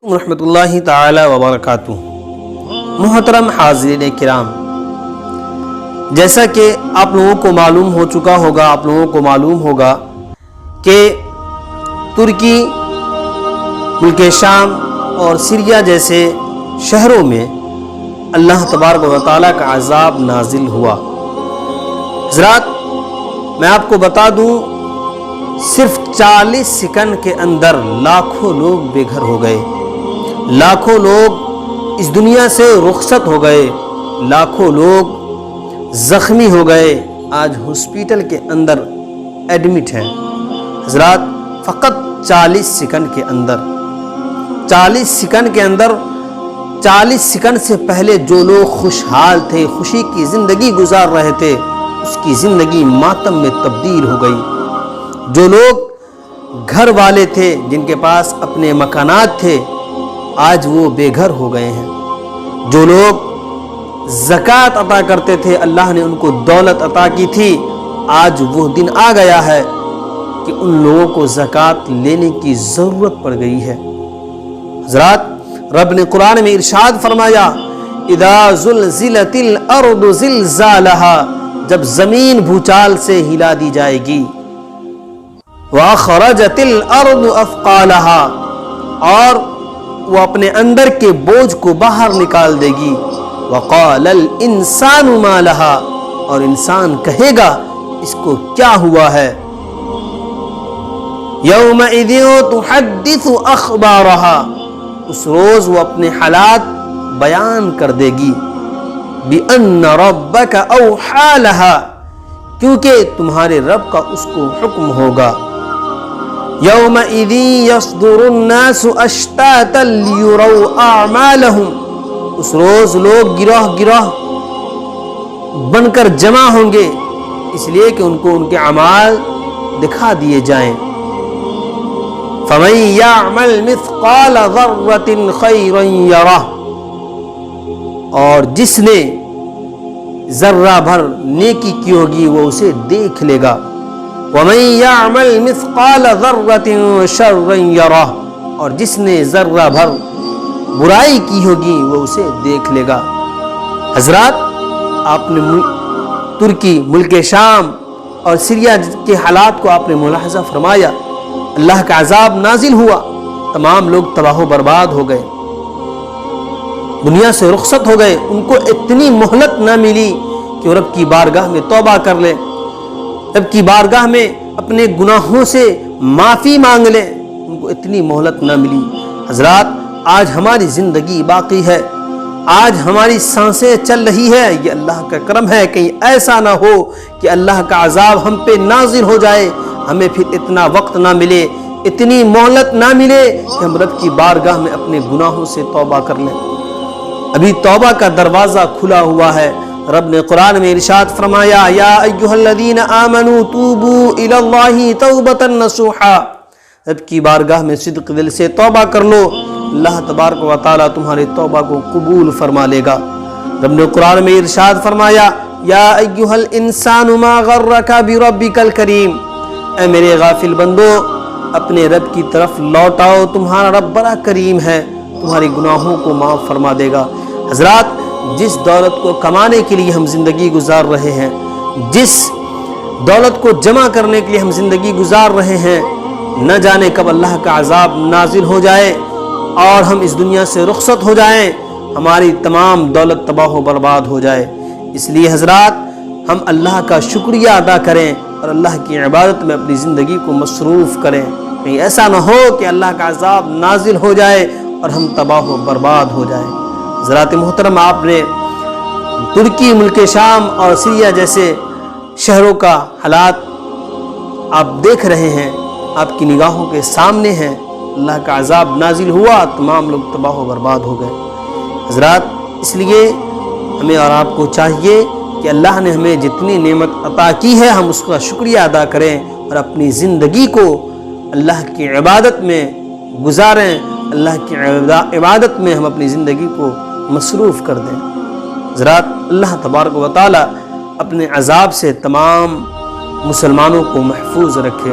رحمۃ اللہ تعالی وبرکاتہ۔ محترم حاضرین کرام، جیسا کہ آپ لوگوں کو معلوم ہوگا کہ ترکی، ملک شام اور سیریا جیسے شہروں میں اللہ تبارک و تعالیٰ کا عذاب نازل ہوا۔ حضرات، میں آپ کو بتا دوں، صرف 40 سیکنڈ کے اندر لاکھوں لوگ بے گھر ہو گئے، لاکھوں لوگ اس دنیا سے رخصت ہو گئے، لاکھوں لوگ زخمی ہو گئے، آج ہاسپٹل کے اندر ایڈمٹ ہیں۔ حضرات، فقط 40 سیکنڈ کے اندر 40 سیکنڈ سے پہلے جو لوگ خوشحال تھے، خوشی کی زندگی گزار رہے تھے، اس کی زندگی ماتم میں تبدیل ہو گئی۔ جو لوگ گھر والے تھے، جن کے پاس اپنے مکانات تھے، آج وہ بے گھر ہو گئے ہیں۔ جو لوگ زکوٰۃ عطا کرتے تھے، اللہ نے ان کو دولت عطا کی تھی، آج وہ دن آ گیا ہے کہ ان لوگوں کو زکوٰۃ لینے کی ضرورت پڑ گئی ہے۔ حضرات، رب نے قرآن میں ارشاد فرمایا، اذا زلزلت الارض زلزالها، جب زمین بھوچال سے ہلا دی جائے گی، واخرجت الارض اثقالها، اور وہ اپنے اندر کے بوجھ کو باہر نکال دے گی، وقال الانسان ما لها، اور انسان کہے گا اس کو کیا ہوا ہے، یومئذ تحدث اخبارها، اس روز وہ اپنے حالات بیان کر دے گی، بأن ربک اوحی لها، کیونکہ تمہارے رب کا اس کو حکم ہوگا، یومئذ یصدر الناس اشتاتا لیروا اعمالهم، اس روز لوگ گروہ بن کر جمع ہوں گے، اس لیے کہ ان کو ان کے اعمال دکھا دیے جائیں۔ فمن یعمل مثقال ذرۃ خیرا یرہ، اور جس نے ذرہ بھر نیکی کی ہوگی وہ اسے دیکھ لے گا، ومن یعمل مثقال ذرۃ شرا یرہ، اور جس نے ذرہ بھر برائی کی ہوگی وہ اسے دیکھ لے گا۔ حضرات، آپ نے ترکی، ملک شام اور سیریا کے حالات کو آپ نے ملاحظہ فرمایا، اللہ کا عذاب نازل ہوا، تمام لوگ تباہ و برباد ہو گئے، دنیا سے رخصت ہو گئے، ان کو اتنی مہلت نہ ملی کہ وہ رب کی بارگاہ میں توبہ کر لیں، رب کی بارگاہ میں اپنے گناہوں سے معافی مانگ لیں، ان کو اتنی مہلت نہ ملی۔ حضرات، آج ہماری زندگی باقی ہے، آج ہماری سانسیں چل رہی ہے، یہ اللہ کا کرم ہے، کہیں ایسا نہ ہو کہ اللہ کا عذاب ہم پہ نازل ہو جائے، ہمیں پھر اتنا وقت نہ ملے، اتنی مہلت نہ ملے کہ ہم رب کی بارگاہ میں اپنے گناہوں سے توبہ کر لیں۔ ابھی توبہ کا دروازہ کھلا ہوا ہے۔ رب نے قرآن میں ارشاد فرمایا، یا ایھا الذین آمنوا توبوا الی اللہ توبۃ نصوحا، رب کی بارگاہ میں صدق دل سے توبہ کر لو، اللہ تبارک و تعالیٰ تمہارے توبہ کو قبول فرما لے گا۔ رب نے قرآن میں ارشاد فرمایا، یا ایھا الانسان ما غرک بربک الکریم، اے میرے غافل بندو، اپنے رب کی طرف لوٹاؤ، تمہارا رب بڑا کریم ہے، تمہارے گناہوں کو معاف فرما دے گا۔ حضرات، جس دولت کو کمانے کے لیے ہم زندگی گزار رہے ہیں، جس دولت کو جمع کرنے کے لیے ہم زندگی گزار رہے ہیں، نہ جانے کب اللہ کا عذاب نازل ہو جائے اور ہم اس دنیا سے رخصت ہو جائیں، ہماری تمام دولت تباہ و برباد ہو جائے۔ اس لیے حضرات، ہم اللہ کا شکریہ ادا کریں اور اللہ کی عبادت میں اپنی زندگی کو مصروف کریں، کہیں ایسا نہ ہو کہ اللہ کا عذاب نازل ہو جائے اور ہم تباہ و برباد ہو جائیں۔ حضرات محترم، آپ نے ترکی، ملک شام اور سیریا جیسے شہروں کا حالات آپ دیکھ رہے ہیں، آپ کی نگاہوں کے سامنے ہیں، اللہ کا عذاب نازل ہوا، تمام لوگ تباہ و برباد ہو گئے۔ حضرات، اس لیے ہمیں اور آپ کو چاہیے کہ اللہ نے ہمیں جتنی نعمت عطا کی ہے ہم اس کا شکریہ ادا کریں اور اپنی زندگی کو اللہ کی عبادت میں گزاریں، اللہ کی عبادت میں ہم اپنی زندگی کو مصروف کر دیں۔ حضرات، اللہ تبارک و تعالی اپنے عذاب سے تمام مسلمانوں کو محفوظ رکھے۔